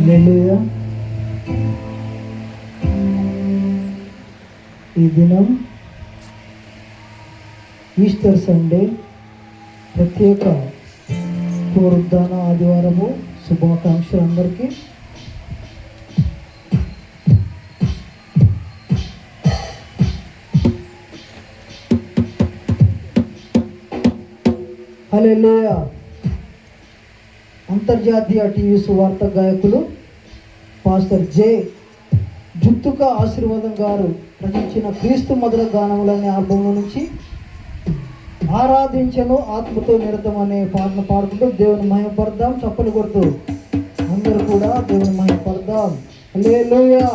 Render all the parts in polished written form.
హల్లెలూయా. ఈ దినం Easter Sunday, ప్రత్యేక పునరుద్ధాన ఆదివారము. శుభాకాంక్షలు అందరికీ. హల్లెలూయా. అంతర్జాతీయ టీవీ సువార్త గాయకులు పాస్టర్ జే జుత్తుక ఆశీర్వాదం గారు రచించిన క్రీస్తు మధుర గానములనే ఆల్బమ్ నుంచి ఆరాధించను ఆత్మతో నిరతం అనే పాటను పాడుకుంటూ దేవుని మహిమపడదాం. చప్పలు కొడుతూ అందరూ కూడా దేవుని మహిమపడదాం. హల్లెలూయా.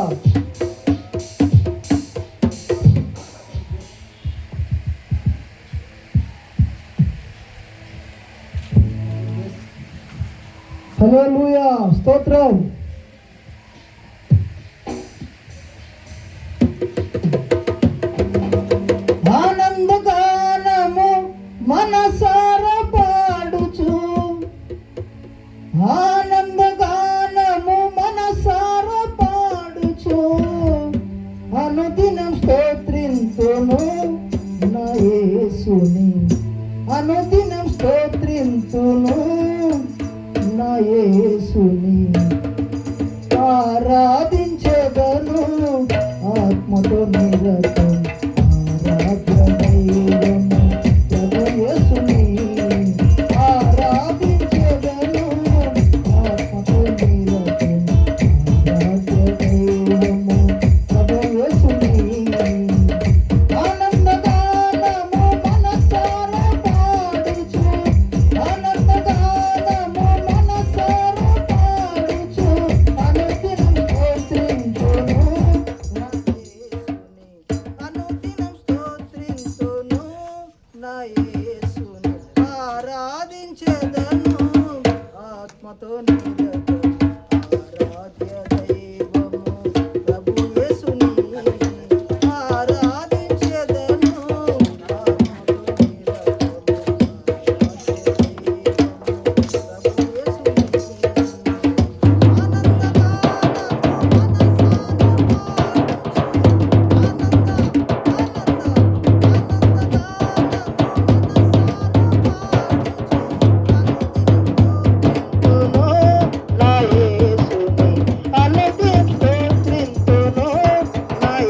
హల్లెలూయా. స్తోత్రం. ఆనందగానము మనసార పాడుచు, ఆనందగానము మనసార పాడుచు, అనుదినం స్తోత్రింతును నా యేసుని, అనుదినం స్తోత్రింతును నా యేసుని, ఆరాధించెదను ఆత్మతో నిరతం. ఆరాధ్య దైవము ప్రభు యేసుని, ఆరాధించెదను ఆత్మతో నిరతం. ఆరాధ్య దైవము ప్రభు యేసుని, ఆనందగానము మనసార పాడుచు, ఆనందగానము మనసార పాడుచు, అనుదినం స్తోత్రించును నా యేసుని, అనుదినం స్తోత్రించును నా యేసుని, ఆరాధించెదను ఆత్మతో